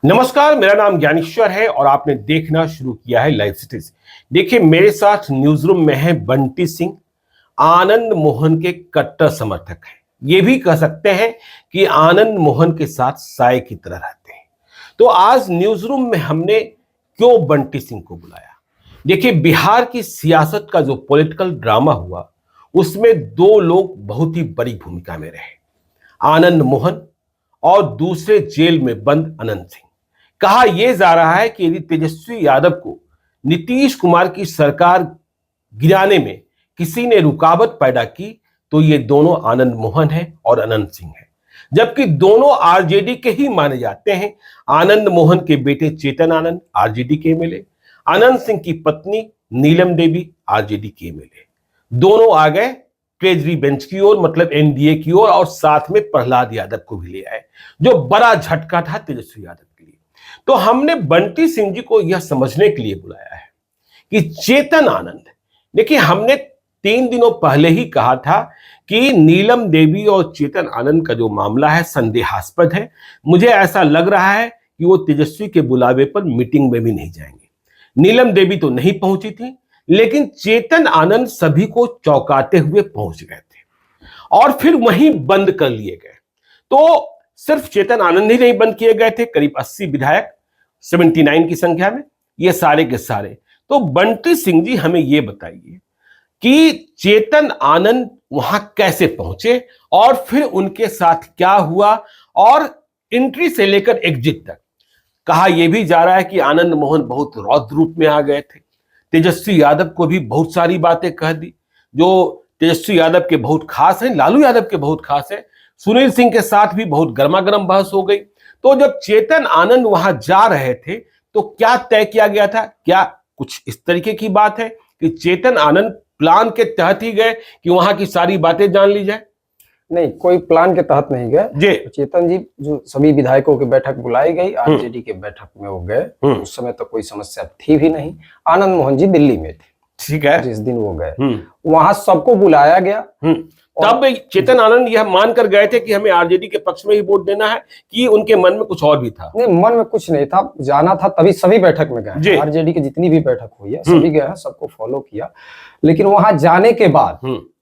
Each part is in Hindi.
नमस्कार, मेरा नाम ज्ञानेश्वर है और आपने देखना शुरू किया है लाइव सिटीज। देखिए, मेरे साथ न्यूज रूम में है बंटी सिंह, आनंद मोहन के कट्टर समर्थक हैं। ये भी कह सकते हैं कि आनंद मोहन के साथ साए की तरह रहते हैं। तो आज न्यूज रूम में हमने क्यों बंटी सिंह को बुलाया? देखिए, बिहार की सियासत का जो पॉलिटिकल ड्रामा हुआ उसमें दो लोग बहुत ही बड़ी भूमिका में रहे, आनंद मोहन और दूसरे जेल में बंद अनंत सिंह। कहा यह जा रहा है कि यदि तेजस्वी यादव को नीतीश कुमार की सरकार गिराने में किसी ने रुकावट पैदा की तो ये दोनों आनंद मोहन है और अनंत सिंह है, जबकि दोनों आरजेडी के ही माने जाते हैं। आनंद मोहन के बेटे चेतन आनंद आरजेडी के एमएलए, अनंत सिंह की पत्नी नीलम देवी आरजेडी के एमएलए। दोनों आ गए ट्रेजरी बेंच की ओर, मतलब एनडीए की ओर, और साथ में प्रहलाद यादव को भी ले आए, जो बड़ा झटका था तेजस्वी यादव के लिए। तो हमने बंटी सिंह जी को यह समझने के लिए बुलाया है कि चेतन आनंद, देखिए, हमने 3 दिनों पहले ही कहा था कि नीलम देवी और चेतन आनंद का जो मामला है संदेहास्पद है। मुझे ऐसा लग रहा है कि वो तेजस्वी के बुलावे पर मीटिंग में भी नहीं जाएंगे। नीलम देवी तो नहीं पहुंची थी, लेकिन चेतन आनंद सभी को चौंकाते हुए पहुंच गए थे और फिर वहीं बंद कर लिए गए। तो सिर्फ चेतन आनंद ही नहीं बंद किए गए थे, करीब 80 विधायक 79 की संख्या में, ये सारे के सारे। तो बंटी सिंह जी, हमें ये बताइए कि चेतन आनंद वहां कैसे पहुंचे और फिर उनके साथ क्या हुआ, और एंट्री से लेकर एग्जिट तक। कहा यह भी जा रहा है कि आनंद मोहन बहुत रौद्र रूप में आ गए थे, तेजस्वी यादव को भी बहुत सारी बातें कह दी जो तेजस्वी यादव के बहुत खास हैं, लालू यादव के बहुत खास है। सुनील सिंह के साथ भी बहुत गर्मा गर्म बहस हो गई। तो जब चेतन आनंद वहां जा रहे थे तो क्या तय किया गया था? क्या कुछ इस तरीके की बात है कि चेतन आनंद प्लान के तहत ही गए कि वहां की सारी बातें जान ली जाए? नहीं, कोई प्लान के तहत नहीं गए। चेतन जी जो सभी विधायकों की बैठक बुलाई गई, आरजेडी के बैठक में वो गए। उस समय तो कोई समस्या थी भी नहीं। आनंद मोहन जी दिल्ली में थे, ठीक है, जिस दिन वो गए वहां सबको बुलाया गया। तब चेतन आनंद यह मानकर गए थे कि हमें आरजेडी के पक्ष में ही वोट देना है, कि उनके मन में कुछ और भी था? नहीं, मन में कुछ नहीं था, जाना था, तभी सभी बैठक में गए। आरजेडी की जितनी भी बैठक हुई है सभी गए हैं, सबको फॉलो किया। लेकिन वहां जाने के बाद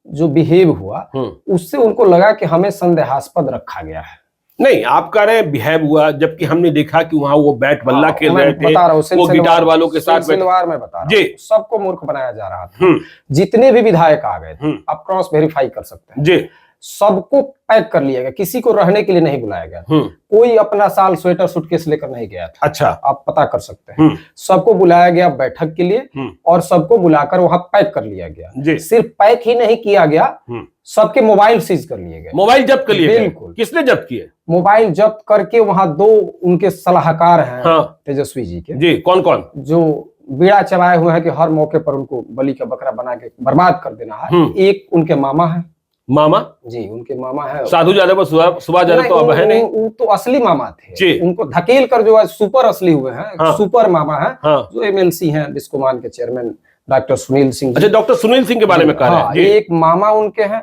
जो बिहेव हुआ उससे उनको लगा कि हमें संदेहास्पद रखा गया है। नहीं, आप कह रहे हैं बिहेव हुआ, जबकि हमने देखा कि वहां वो बैट बल्ला खेल रहे थे, बता रहा हूँ, वो गिटार वालों के साथ सिलवार में बता रहा हूँ, सबको मूर्ख बनाया जा रहा था। जितने भी विधायक आ गए थे, आप क्रॉस वेरीफाई कर सकते हैं जी, सबको पैक कर लिया गया, किसी को रहने के लिए नहीं बुलाया गया। कोई अपना साल स्वेटर सूटकेस लेकर नहीं गया था। अच्छा, आप पता कर सकते हैं। सबको बुलाया गया बैठक के लिए और सबको बुलाकर वहां पैक कर लिया गया। सिर्फ पैक ही नहीं किया गया, सबके मोबाइल सीज कर लिए गए। मोबाइल जब्त कर लिए? बिल्कुल। किसने जब्त किए? मोबाइल जब्त करके वहां दो उनके सलाहकार हैं तेजस्वी जी के। जी, कौन कौन? जो बीड़ा चलाए हुए हैं कि हर मौके पर उनको बलि का बकरा बना के बर्बाद कर देना है। एक उनके मामा है। मामा जी, उनके मामा है साधु यादव और सुभाष यादव। तो अब है नहीं, वो तो असली मामा थे। उनको धकेल कर जो है सुपर असली हुए हैं। सुपर मामा है जो एमएलसी हैं, बिस्कोमान के चेयरमैन डॉक्टर सुनील सिंह। अच्छा, डॉक्टर सुनील सिंह के बारे में कह रहे हैं। एक मामा उनके हैं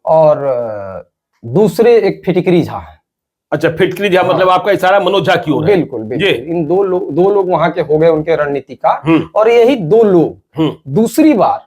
और दूसरे एक फिटकरी झा है। अच्छा, फिटकरी झा, मतलब आपका इशारा मनोज झा की ओर है? बिल्कुल बिल्कुल। इन दो लोग वहां के हो गए उनके रणनीतिकार, और यही दो लोग दूसरी बार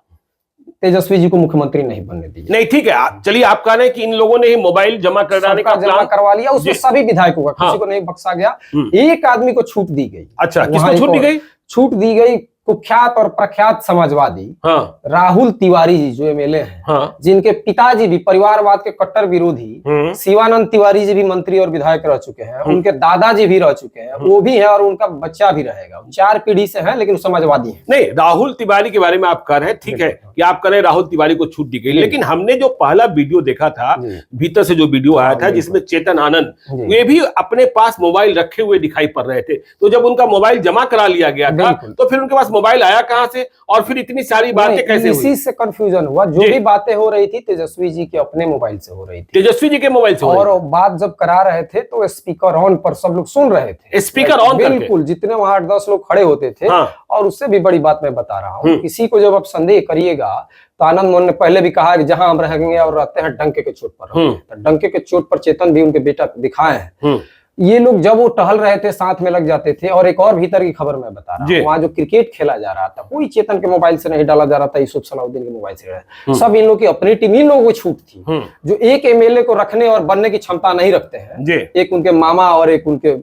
तेजस्वी जी को मुख्यमंत्री नहीं बनने दिए। नहीं, ठीक है, चलिए, आप कह रहे हैं कि इन लोगों ने ही मोबाइल जमा कराने का जमा करवा लिया, उसमें सभी विधायकों का किसी को नहीं बख्शा गया। एक आदमी को छूट दी गई। अच्छा, किसको छूट दी गई? छूट दी गई कुख्यात और प्रख्यात समाजवादी राहुल तिवारी जी, जो एमएलए हैं, जिनके पिताजी भी परिवारवाद के कट्टर विरोधी शिवानंद तिवारी जी भी मंत्री और विधायक रह चुके हैं। उनके दादाजी भी रह चुके हैं, वो भी है, और उनका बच्चा भी रहेगा। 4 पीढ़ी से हैं, लेकिन समाजवादी हैं। नहीं, राहुल तिवारी के बारे में आप कह रहे हैं, ठीक है कि आप कह रहे हैं राहुल तिवारी को छूट दी गई, लेकिन हमने जो पहला वीडियो देखा था, भीतर से जो वीडियो आया था, जिसमें चेतन आनंद वे भी अपने पास मोबाइल रखे हुए दिखाई पड़ रहे थे। तो जब उनका मोबाइल जमा करा लिया गया था, तो फिर उनके पास मोबाइल आया कहां से, और फिर इतनी सारी बातें कैसे हुई? इसी से कंफ्यूजन हुआ। जो भी बातें हो रही थी तेजस्वी जी के अपने मोबाइल से हो रही थी। तेजस्वी जी के मोबाइल से और बात जब करा रहे थे तो स्पीकर ऑन पर सब लोग सुन रहे थे। स्पीकर ऑन करके? बिल्कुल, जितने वहां 8-10 लोग खड़े होते थे। और उससे भी बड़ी बात मैं बता रहा हूँ, किसी को जब आप संदेह करिएगा तो आनंद मोहन ने पहले भी कहा कि जहां हम रहेंगे और रहते हैं डंके के चोट पर, डंके के चोट पर चेतन भी उनके बेटा दिखाए हैं। ये लोग जब वो टहल रहे थे साथ में लग जाते थे। और एक और भीतर की खबर मैं बता रहा हूँ, वहाँ जो क्रिकेट खेला जा रहा था कोई चेतन के मोबाइल से नहीं डाला जा रहा था, यूसुफ सलाउद्दीन के मोबाइल से सब इन लोगों की अपनी टीम, इन लोगों को छूट थी। जो एक एमएलए को रखने और बनने की क्षमता नहीं रखते हैं, एक उनके मामा और एक उनके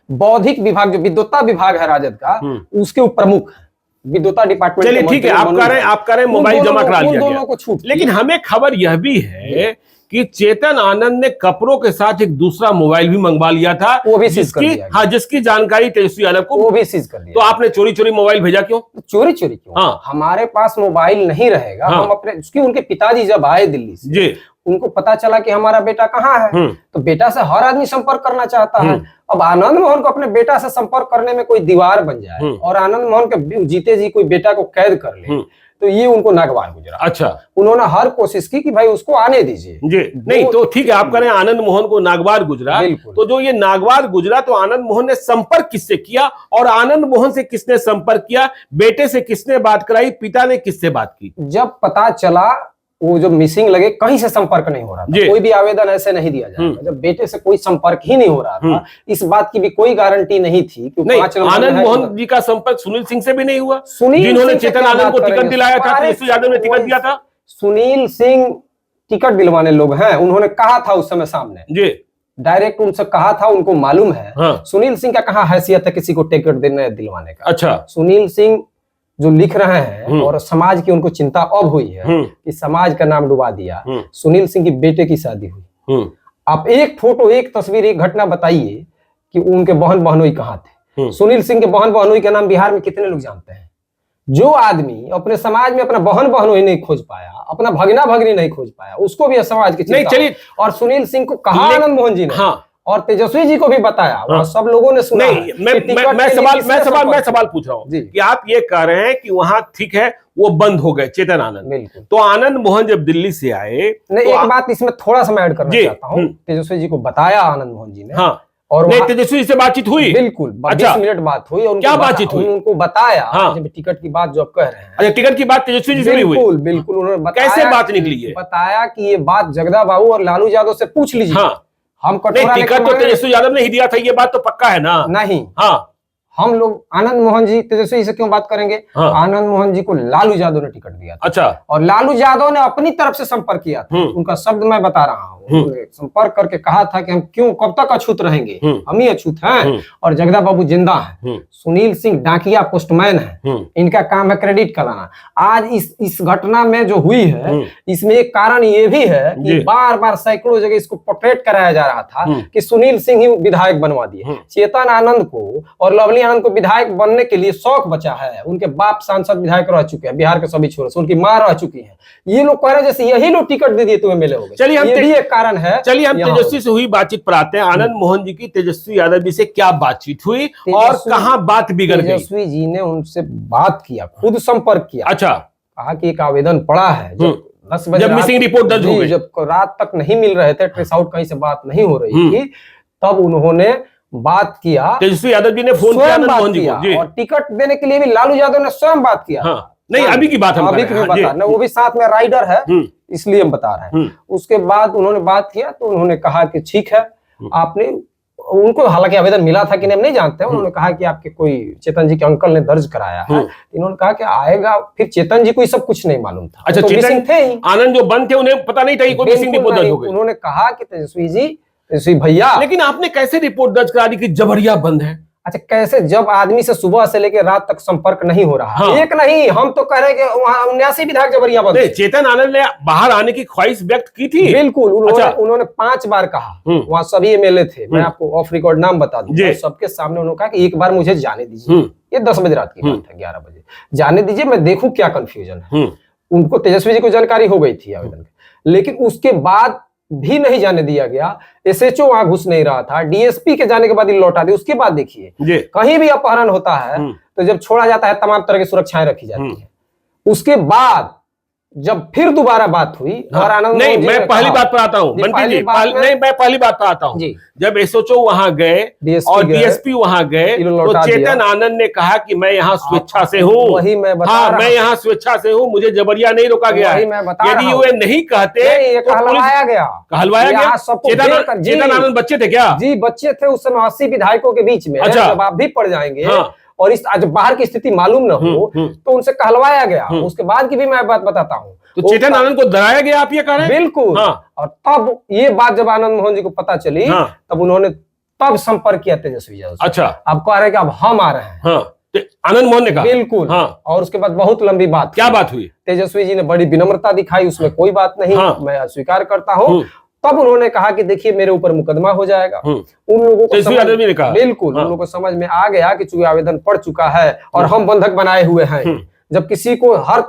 बौद्धिक विभाग जो विद्वता विभाग है राजद का, उसके प्रमुख विद्वता डिपार्टमेंट। चलिए ठीक है, आप करें मोबाइल जमा करा लिया दोनों को छूट। लेकिन हमें खबर यह भी है कि चेतन आनंद ने कपड़ों के साथ एक दूसरा मोबाइल भी मंगवा लिया था, वो भी सीज कर दिया। हाँ, जिसकी जानकारी तेजस्वी यादव को, वो भी सीज कर दिया। तो आपने चोरी चोरी मोबाइल भेजा क्यों? चोरी चोरी क्यों? हाँ, हमारे पास मोबाइल नहीं रहेगा। हम अपने, उसकी उनके पिताजी जब आए दिल्ली से जी, उनको पता चला कि हमारा बेटा कहाँ है, तो बेटा से हर आदमी संपर्क करना चाहता है। अब आनंद मोहन को अपने बेटा से संपर्क करने में कोई दीवार बन जाए और आनंद मोहन के जीते जी कोई बेटा को कैद कर ले, तो ये उनको नागवार गुजरा। अच्छा, उन्होंने हर कोशिश की कि भाई उसको आने दीजिए जी। नहीं तो ठीक है, आप कह रहे हैं आनंद मोहन को नागवार गुजरा, तो जो ये नागवार गुजरा तो आनंद मोहन ने संपर्क किससे किया और आनंद मोहन से किसने संपर्क किया? बेटे से किसने बात कराई? पिता ने किससे बात की? जब पता चला वो जो मिसिंग लगे, कहीं से संपर्क नहीं हो रहा था, कोई भी आवेदन ऐसे नहीं दिया जाएगा जब बेटे से कोई संपर्क ही नहीं हो रहा था। इस बात की भी कोई गारंटी नहीं थी कि आनंद मोहन जी का संपर्क सुनील सिंह से भी नहीं हुआ, जिन्होंने चेतन आनंद को टिकट दिलाया था, तेजस्वी यादव ने टिकट दिया था। सुनील सिंह टिकट दिलवाने लोग हैं, उन्होंने कहा था उस समय सामने जी, डायरेक्ट उनसे कहा था, उनको मालूम है। सुनील सिंह का कहाँ हैसियत है किसी को टिकट देने दिलवाने का? अच्छा, सुनील सिंह जो लिख रहे हैं और समाज की उनको चिंता अब हुई है कि समाज का नाम डुबा दिया। सुनील सिंह की बेटे की शादी हुई, आप एक फोटो, एक तस्वीर, एक घटना बताइए कि उनके बहन बहनोई कहाँ थे। सुनील सिंह के बहन बहनोई का नाम बिहार में कितने लोग जानते हैं? जो आदमी अपने समाज में अपना बहन बहनोई नहीं खोज पाया, अपना भगना भगनी नहीं खोज पाया, उसको भी समाज की चिंता। चलिए, और सुनील सिंह को कहा आनंद मोहन जी ने और तेजस्वी जी को भी बताया, वहां सब लोगों ने सुना। मैं सवाल पूछ रहा हूँ कि आप ये कह रहे हैं कि वहां ठीक है वो बंद हो गए चेतन आनंद, तो आनंद मोहन जब दिल्ली से आए, नहीं, एक बात इसमें थोड़ा सा मैं ऐड करना चाहता हूँ। तेजस्वी जी को बताया आनंद मोहन जी ने, और नहीं तेजस्वी से बातचीत हुई, बिल्कुल 20 मिनट बात हुई। और क्या बातचीत हुई? उनको बताया जब टिकट की बात जो आप कह रहे हैं। अच्छा, टिकट की बात तेजस्वी जी से भी हुई? बिल्कुल बिल्कुल, उन्होंने कैसे बात निकली है? बताया कि ये बात जगदा बाबू और लालू यादव से पूछ लीजिए। हम टिकट तो तेजस्वी यादव ने ही दिया था, ये बात तो पक्का है ना? नहीं, हम लोग आनंद मोहन जी तेजस्वी से क्यों बात करेंगे? आनंद मोहन जी को लालू यादव ने टिकट दिया था। अच्छा, और लालू यादव ने अपनी तरफ से संपर्क किया था। उनका शब्द मैं बता रहा हूँ, संपर्क करके कहा था कि हम क्यों, कब तक अछूत रहेंगे, हम ही अछूत हैं और जगदा बाबू जिंदा हैं। सुनील सिंह डाकिया पोस्टमैन है, इनका काम है क्रेडिट कराना। आज इस घटना में जो हुई है, इसमें एक कारण ये भी है कि बार बार सैकड़ों जगह इसको पोर्ट्रेट कराया जा रहा था कि सुनील सिंह ही विधायक बनवा दिए। चेतन आनंद को और लवली आनंद को विधायक बनने के लिए शौक बचा है। उनके बाप सांसद विधायक रह चुके हैं बिहार के सभी छोरों से, उनकी मां रह चुकी है। ये लोग कह रहे हैं जैसे यही लोग टिकट दे दिए तो एमएलए हो गए। चलिए, ये भी एक कारण है। चलिए, हम तेजस्वी से हुई बातचीत पर आते हैं। आनंद मोहन जी की तेजस्वी यादव जी से क्या बातचीत हुई और कहां बात बिगड़ गई? तेजस्वी जी ने उनसे बात किया, खुद संपर्क किया। अच्छा, कहा कि एक आवेदन पड़ा है, जब 10 बजे जब मिसिंग रिपोर्ट दर्ज हो गई, जब रात तक नहीं मिल रहे थे, ट्रेस आउट कहीं से बात नहीं हो रही थी, तब उन्होंने बात किया। तेजस्वी यादव जी ने फोन किया आनंद मोहन जी को, और टिकट देने के लिए भी लालू यादव ने स्वयं बात किया। नहीं, अभी की बात हम अभी की बता रहे, वो भी साथ में राइडर है, इसलिए हम बता रहे हैं। उसके बाद उन्होंने बात किया तो उन्होंने कहा कि ठीक है, आपने, उनको हालांकि आवेदन मिला था कि नहीं हम नहीं जानते, उन्होंने कहा कि आपके कोई चेतन जी के अंकल ने दर्ज कराया है। इन्होंने कहा कि आएगा, फिर चेतन जी को सब कुछ नहीं मालूम था। अच्छा, तो चेतन थे ही, आनंद जो बंद थे उन्हें पता नहीं था कि कोई मिसिंग रिपोर्ट दर्ज हो गई। उन्होंने कहा कि तेजस्वी जी, तेजस्वी भैया, लेकिन आपने कैसे रिपोर्ट दर्ज करा दी कि जबरिया बंद है? अच्छा, कैसे? जब आदमी से सुबह से लेकर रात तक संपर्क नहीं हो रहा। एक नहीं, हम तो कह रहे हैं कि वहां 79 विधायक जबरिया बंद। चेतन आनंद ने बाहर आने की ख्वाहिश व्यक्त की थी। बिल्कुल, उन्होंने 5 बार कहा। वहां सभी एमएलए थे, मैं आपको ऑफ रिकॉर्ड नाम बता दूं, सबके सामने उन्होंने कहा कि एक बार मुझे जाने दीजिए। ये 10 बजे रात की बात है, 11 बजे जाने दीजिए, मैं देखूं क्या कंफ्यूजन है। उनको तेजस्वी जी को जानकारी हो गई थी आवेदन की, लेकिन उसके बाद भी नहीं जाने दिया गया। एसएचओ वहां घुस नहीं रहा था, डीएसपी के जाने के बाद ही लौटा दी। उसके बाद देखिए, कहीं भी अपहरण होता है तो जब छोड़ा जाता है तमाम तरह की सुरक्षाएं रखी जाती है। उसके बाद जब फिर दोबारा बात हुई और आनंद नहीं, मैं पहली बात पर आता हूँ बंटी जी, नहीं मैं पहली बात पर आता हूँ। जब एसओचओ वहां गए और डीएसपी वहां गए तो चेतन आनंद ने कहा कि मैं यहाँ स्वेच्छा से हूँ, वही मैं बता हाँ मैं यहाँ स्वेच्छा से हूँ, मुझे जबरिया नहीं रोका गया है। यदि वे नहीं कहते तो कहलवाया गया। चेतन आनंद बच्चे थे क्या? जी बच्चे थे उस समय 80 विधायकों के बीच में, जब आप भी पढ़ जाएंगे और इस जब बाहर की स्थिति मालूम न हो तो उनसे कहलवाया गया। उसके बाद की भी मैं बात बताता हूँ। तो चेतन आनंद को डराया गया, आप ये कह रहे हैं? बिल्कुल। और तब ये बात जब आनंद मोहन जी को पता चली तब उन्होंने तब संपर्क किया तेजस्वी यादव से। अच्छा, आप कह रहे हैं कि अब हम आ रहे हैं। तो आनंद मोहन ने कहा बिल्कुल। और उसके बाद बहुत लंबी बात, क्या बात हुई? तेजस्वी जी ने बड़ी विनम्रता दिखाई, उसमें कोई बात नहीं, मैं स्वीकार करता हूँ। तब उन्होंने कहा कि देखिए मेरे ऊपर मुकदमा हो जाएगा। उन लोगों को बिल्कुल उन लोगों को समझ में आ गया कि चूंकि आवेदन पड़ चुका है और हम बंधक बनाए हुए हैं, जब किसी को हर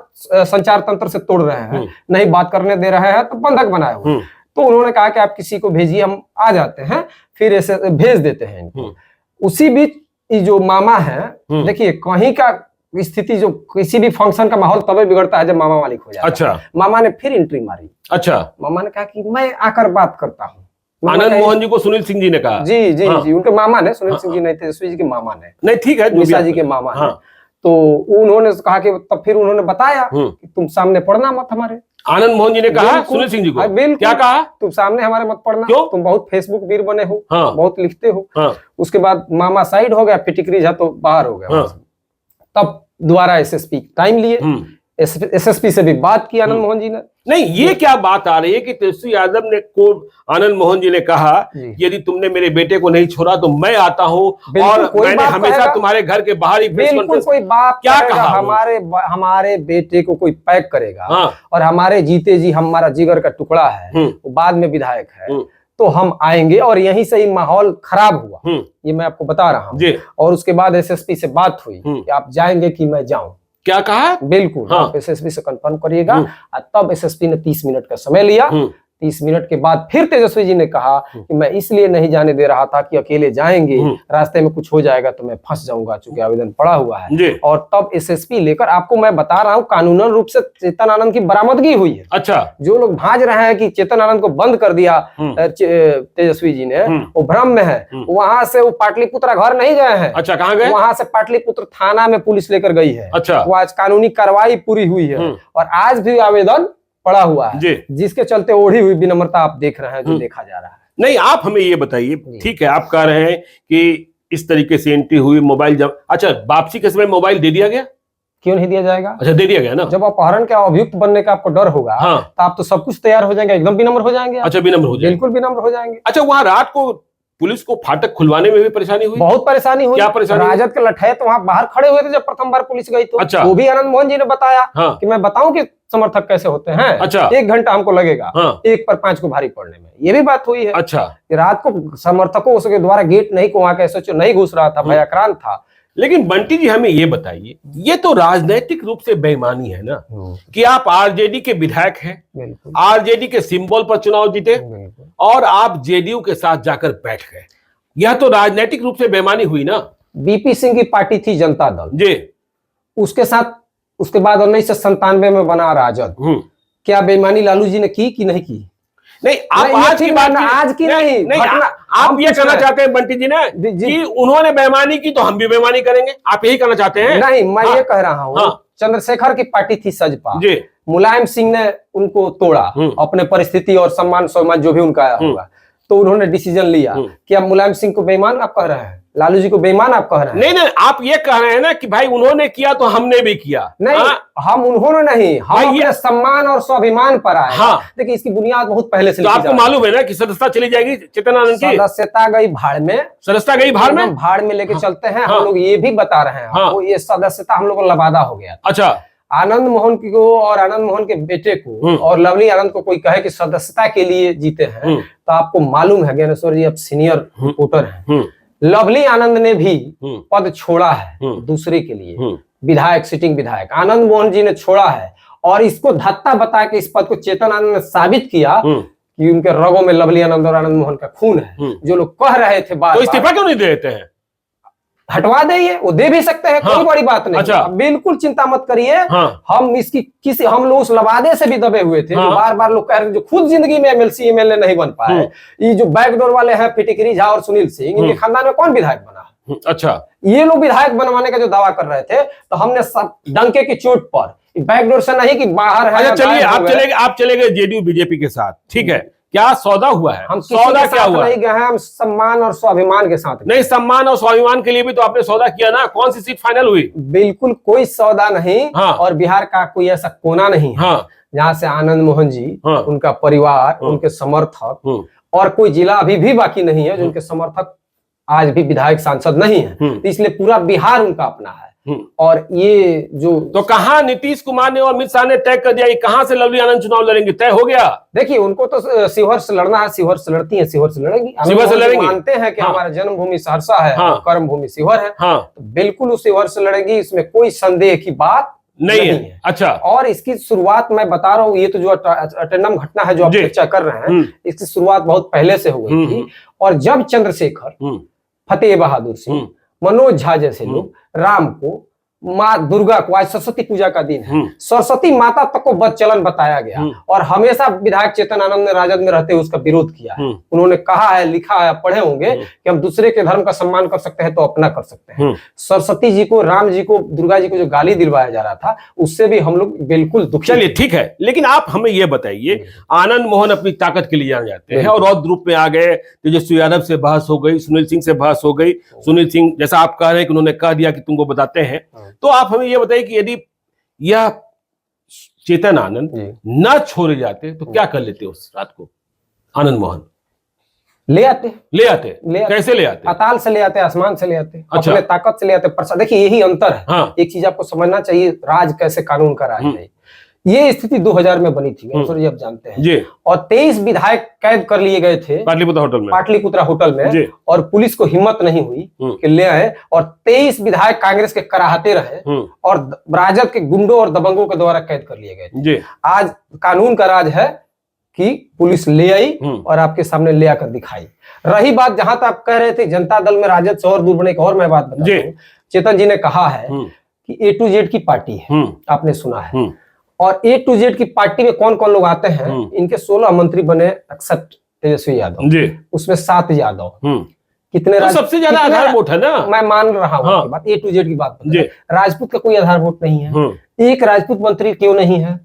संचार तंत्र से तोड़ रहे हैं, नहीं बात करने दे रहे हैं, तो बंधक बनाए हुए। तो उन्होंने कहा कि आप किसी को भेजिए, हम आ जाते हैं, फिर ऐसे भेज देते हैं इनको। उसी बीच जो मामा है, देखिए कहीं का स्थिति, जो किसी भी फंक्शन का माहौल तभी बिगड़ता है जब मामा मालिक हो जाता है। अच्छा, मामा ने फिर एंट्री मारी। अच्छा, मामा ने कहा कि मैं आकर बात करता हूँ। आनंद मोहन जी को सुनिल सिंह जी ने कहा। जी जी जी, उनके मामा ने, सुनिल सिंह जी नहीं, तेजस्वी जी के मामा ने। नहीं ठीक है, निशा जी के मामा ने। तो उन्होंने कहा कि तब फिर उन्होंने बताया कि तुम सामने पढ़ना मत हमारे। आनंद मोहन जी ने कहा सुनील सिंह जी को, क्या कहा? तुम सामने हमारे मत पढ़ना। क्यों? तुम बहुत फेसबुक वीर बने हो, बहुत लिखते हो। उसके बाद मामा साइड हो गया, फिटिकरी झा तो बाहर हो गया। तब दोबारा एसएसपी टाइम लिए, एसएसपी से भी बात की आनंद मोहन जी ने। नहीं, ये क्या बात आ रही है कि तेजस्वी यादव ने को आनंद मोहन जी ने कहा यदि तुमने मेरे बेटे को नहीं छोड़ा तो मैं आता हूँ और मैंने हमेशा तुम्हारे घर के बाहर ही बिल्कुल कोई बाप क्या कहा, हमारे बेटे को कोई पैक करेगा और हमारे जीते जी हमारा जिगर का टुकड़ा है, वो बाद में विधायक है, तो हम आएंगे। और यहीं से ही माहौल खराब हुआ, ये मैं आपको बता रहा हूँ। और उसके बाद एसएसपी से बात हुई कि आप जाएंगे कि मैं जाऊं। क्या कहा? बिल्कुल, आप एसएसपी से कंफर्म करिएगा। तब एसएसपी ने 30 मिनट का समय लिया। 30 मिनट के बाद फिर तेजस्वी जी ने कहा कि मैं इसलिए नहीं जाने दे रहा था कि अकेले जाएंगे, रास्ते में कुछ हो जाएगा तो मैं फंस जाऊंगा, चूंकि आवेदन पड़ा हुआ है। और तब एसएसपी लेकर, आपको मैं बता रहा हूं, कानूनन रूप से चेतन आनंद की बरामदगी हुई है। अच्छा, जो लोग भांज रहे हैं कि चेतन आनंद को बंद कर दिया तेजस्वी जी ने, वो भ्रम में है। वहां से वो पाटलिपुत्र घर नहीं गए हैं। अच्छा, कहाँ गए? वहां से पाटलिपुत्र थाना में पुलिस लेकर गई है। अच्छा, वो आज कानूनी कार्रवाई पूरी हुई है और आज भी आवेदन पड़ा हुआ है, जिसके चलते ओढ़ी हुई विनम्रता आप देख रहे हैं, जो देखा जा रहा है। नहीं, आप हमें ये बताइए, ठीक है आप कह रहे हैं कि इस तरीके से एंट्री हुई, मोबाइल जब, अच्छा वापसी के समय मोबाइल दे दिया गया? क्यों नहीं दिया जाएगा? अच्छा, दे दिया गया ना। जब अपहरण के अभियुक्त बनने का आपको डर होगा, तो आप तो सब कुछ तैयार हो जाएंगे, एकदम विनम्र हो जाएंगे। अच्छा, विनम्र हो जाएंगे, बिल्कुल विनम्र हो जाएंगे। अच्छा, वहाँ रात को पुलिस को फाटक खुलवाने में भी परेशानी हुई? बहुत परेशानी हुई। क्या परेशानी? राजद के लठैत वहाँ बाहर खड़े हुए थे जब प्रथम बार पुलिस गई तो। अच्छा, वो भी आनंद मोहन जी ने बताया कि मैं बताऊं कि समर्थक कैसे होते हैं। अच्छा, 1 घंटा हमको लगेगा 1 पर 5 को भारी पड़ने में, ये भी बात हुई है। अच्छा, रात को समर्थकों के द्वारा गेट नहीं को वहां कैसे नहीं घुस रहा था, भयाक्रांत था। लेकिन बंटी जी हमें ये बताइए, ये तो राजनीतिक रूप से बेईमानी है ना कि आप आरजेडी के विधायक हैं, आरजेडी के सिंबल पर चुनाव जीते और आप जेडीयू के साथ जाकर बैठ गए। यह तो राजनीतिक रूप से बेईमानी हुई ना। बीपी सिंह की पार्टी थी जनता दल जी, उसके साथ उसके बाद 1997 में बना राजद। क्या बेईमानी लालू जी ने की कि नहीं की? नहीं, आप आज की बात आज की नहीं, आप ये कहना चाहते हैं बंटी जी ने कि उन्होंने बेईमानी की तो हम भी बेईमानी करेंगे, आप यही कहना चाहते हैं? नहीं, मैं ये कह रहा हूँ, चंद्रशेखर की पार्टी थी सजपा जी, मुलायम सिंह ने उनको तोड़ा अपने परिस्थिति और सम्मान सम्मान जो भी उनका होगा, तो उन्होंने डिसीजन लिया कि अब मुलायम सिंह को बेईमान आप कह रहे हैं, लालू जी को बेईमान आप कह रहे हैं। नहीं नहीं, आप ये कह रहे हैं ना कि भाई उन्होंने किया तो हमने भी किया। नहीं, हम उन्होंने नहीं, हम अपने सम्मान और स्वाभिमान पर आए। देखिए, इसकी बुनियाद बहुत पहले से। तो आपको मालूम है ना कि सदस्यता चली जाएगी चेतन आनंद की? सदस्यता गई भाड़ में, सदस्यता गई भाड़ में, भाड़ में लेके चलते हैं। हम लोग ये भी बता रहे हैं, ये सदस्यता हम लोग को लबादा हो गया। अच्छा, आनंद मोहन को और आनंद मोहन के बेटे को और लवली आनंद को कोई कहे कि सदस्यता के लिए जीते हैं, तो आपको मालूम है ज्ञानेश्वर जी, अब सीनियर रिपोर्टर हैं, लवली आनंद ने भी पद छोड़ा है दूसरे के लिए, विधायक, सिटिंग विधायक आनंद मोहन जी ने छोड़ा है। और इसको धत्ता बता के इस पद को चेतन आनंद ने साबित किया कि उनके रगों में लवली आनंद और आनंद मोहन का खून है। जो लोग कह रहे थे बात, तो इस्तीफा क्यों नहीं देते हैं? हटवा देंगे, वो दे भी सकते हैं। हाँ, कोई बड़ी बात नहीं। अच्छा, बिल्कुल चिंता मत करिए। हाँ, हम लोग उस लवादे से भी दबे हुए थे। हाँ, बार बार लोग कह रहे, जो खुद जिंदगी में एमएलसी एमएलए नहीं बन पाए। ये जो बैकडोर वाले हैं, फिटिकरी झा और सुनील सिंह, इनके खानदान में कौन विधायक बना? अच्छा, ये लोग विधायक बनवाने का जो दावा कर रहे थे, तो हमने सब डंके की चोट पर, बैकडोर से नहीं कि बाहर है। अच्छा, चलिए, आप चले गए जेडीयू बीजेपी के साथ, ठीक है, क्या सौदा हुआ है? हम सौदा क्या हुआ? नहीं गए हैं, हम सम्मान और स्वाभिमान के साथ। नहीं, सम्मान और स्वाभिमान के लिए भी तो आपने सौदा किया ना। कौन सी सीट फाइनल हुई? बिल्कुल कोई सौदा नहीं। हाँ, और बिहार का कोई ऐसा कोना नहीं है, हाँ, जहां से आनंद मोहन जी, हाँ, उनका परिवार, हाँ, उनके समर्थक, और कोई जिला अभी भी बाकी नहीं है जिनके समर्थक आज भी विधायक सांसद नहीं है। तो इसलिए पूरा बिहार उनका अपना है। और ये जो तो कहां नीतीश कुमार ने और अमित शाह ने तय कर दिया कि कहां से लवली आनंद चुनाव लड़ेंगे? तय हो गया। देखिए, उनको तो शिवहर से लड़ना है, शिवहर से लड़ती है, शिवहर से लड़ेंगी। शिवहर से लड़ेंगी। मानते हैं कि हमारा जन्मभूमि सहरसा है, कर्म भूमि शिवहर है। तो बिल्कुल उस शिवहर से लड़ेगी, इसमें कोई संदेह की बात नहीं है। अच्छा, और इसकी शुरुआत मैं बता रहा हूँ, ये तो जो अटेंडम घटना है जो आप चर्चा कर रहे हैं, इसकी शुरुआत बहुत पहले से हो गई थी। और जब चंद्रशेखर, फतेह बहादुर सिंह, मनोज झा जैसे लोग राम को, माँ दुर्गा को, आज सरस्वती पूजा का दिन है, सरस्वती माता तक को बदचलन बताया गया। और हमेशा विधायक चेतन आनंद ने राजद में रहते हुए उसका विरोध किया है। उन्होंने कहा है, लिखा है, पढ़े होंगे कि हम दूसरे के धर्म का सम्मान कर सकते हैं तो अपना कर सकते हैं। सरस्वती जी को, राम जी को, दुर्गा जी को जो गाली दिलवाया जा रहा था, उससे भी हम लोग बिल्कुल दुखी। चलिए, ठीक है, लेकिन आप हमें यह बताइए, आनंद मोहन अपनी ताकत के लिए जाने जाते हैं और रौद्र रूप में आ गए। तेजस्वी यादव से बहस हो गई, सुनील सिंह से बहस हो गई। सुनील सिंह, जैसा आप कह रहे हैं कि उन्होंने कह दिया कि तुमको बताते हैं, तो आप हमें यह बताइए कि यदि यह चेतन आनंद न छोड़े जाते तो क्या कर लेते उस रात को? आनंद मोहन ले आते। कैसे ले आते? अताल से ले आते, आसमान से ले आते, अच्छा, अपने ताकत से ले आते। देखिए, यही अंतर है। हाँ। एक चीज आपको समझना चाहिए, राज कैसे कानून का राज है। ये स्थिति 2000 में बनी थी, जी आप जानते हैं जी। और 23 विधायक कैद कर लिए गए थे पाटलिपुत्रा होटल में और पुलिस को हिम्मत नहीं हुई कि ले आए। और 23 विधायक कांग्रेस के कराहते रहे और राजद के गुंडों और दबंगों के द्वारा कैद कर लिए गए। आज कानून का राज है कि पुलिस ले आई और आपके सामने ले आकर दिखाई। रही बात, जहां तक आप कह रहे थे जनता दल में राजद से और दूर बढ़ने की, और मैं बात बताता हूं। चेतन जी ने कहा है कि A to Z की पार्टी है, आपने सुना है। और A to Z की पार्टी में कौन कौन लोग आते हैं? इनके 16 मंत्री बने एक्सेप्ट तेजस्वी यादव जी, उसमें 7 यादव। कितने तो सबसे ज्यादा आधार वोट है ना, मैं मान रहा हूँ। हाँ। बात A to Z की बात, राजपूत का कोई आधार वोट नहीं है। एक राजपूत मंत्री क्यों नहीं है?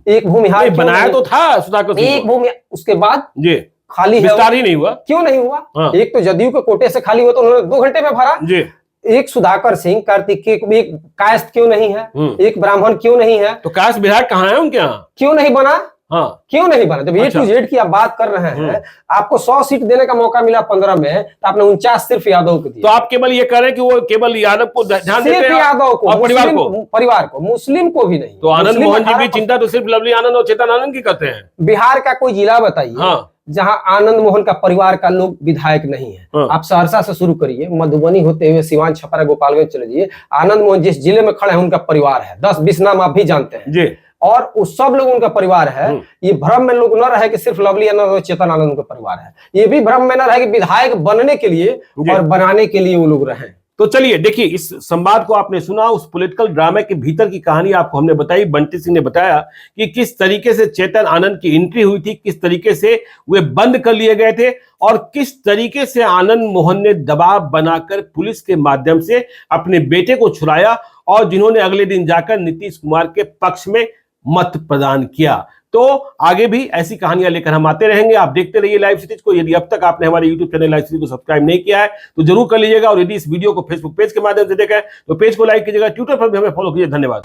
एक भूमिहार बनाया तो था सुधाकर सिंह, एक भूमि, उसके बाद जी खाली विस्तार ही नहीं हुआ। क्यों नहीं हुआ? हाँ। एक तो जदयू के कोटे से खाली हुआ तो उन्होंने 2 घंटे में भरा जी। एक सुधाकर सिंह, कार्तिक, एक कायस्थ क्यों नहीं है? एक ब्राह्मण क्यों नहीं है? तो कायस्थ विधायक कहाँ है उनके यहाँ? क्यों नहीं बना? हाँ, क्यों नहीं बना? जब A to Z की आप बात कर रहे हैं, आपको 100 सीट देने का मौका मिला 15 में, तो आपने 49 सिर्फ यादव को दिया। तो आप केवल ये कह रहे हैं कि वो केवल यादव को ध्यान देते हैं? सिर्फ यादव को और परिवार को, मुस्लिम को भी नहीं। तो आनंद मोहन जी भी चिंता तो सिर्फ लवली आनंद और चेतन आनंद की करते हैं। बिहार का कोई जिला बताइए जहां आनंद मोहन का परिवार का लोग विधायक नहीं है। आप सहरसा से शुरू करिए, मधुबनी होते हुए सिवान, छपरा, गोपालगंज चले जाइए, आनंद मोहन जिस जिले में खड़े हैं उनका परिवार है। 10-20 नाम आप भी जानते हैं जी। और उस सब लोग उनका परिवार है। ये भ्रम में लोग न रहे कि सिर्फ लवली आनंद और चेतन आनंद का परिवार है। ये भी भ्रम में न रहे कि विधायक बनने के लिए और बनाने के लिए वो लोग रहे। तो चलिए, देखिए, इस संवाद को आपने सुना, उस पॉलिटिकल ड्रामे के भीतर की कहानी आपको हमने बताई। बंटी सिंह ने बताया कि किस तरीके से चेतन आनंद की एंट्री हुई थी, किस तरीके से वे बंद कर लिए गए थे और किस तरीके से आनंद मोहन ने दबाव बनाकर पुलिस के माध्यम से अपने बेटे को छुड़ाया और जिन्होंने अगले दिन जाकर नीतीश कुमार के पक्ष में मत प्रदान किया। तो आगे भी ऐसी कहानियां लेकर हम आते रहेंगे। आप देखते रहिए लाइव सिटीज को। यदि अब तक आपने हमारे YouTube चैनल लाइव सिटीज को सब्सक्राइब नहीं किया है तो जरूर कर लीजिएगा। और यदि इस वीडियो को फेसबुक पेज के माध्यम से देखा है तो पेज को लाइक कीजिएगा, ट्विटर पर भी हमें फॉलो कीजिए। धन्यवाद।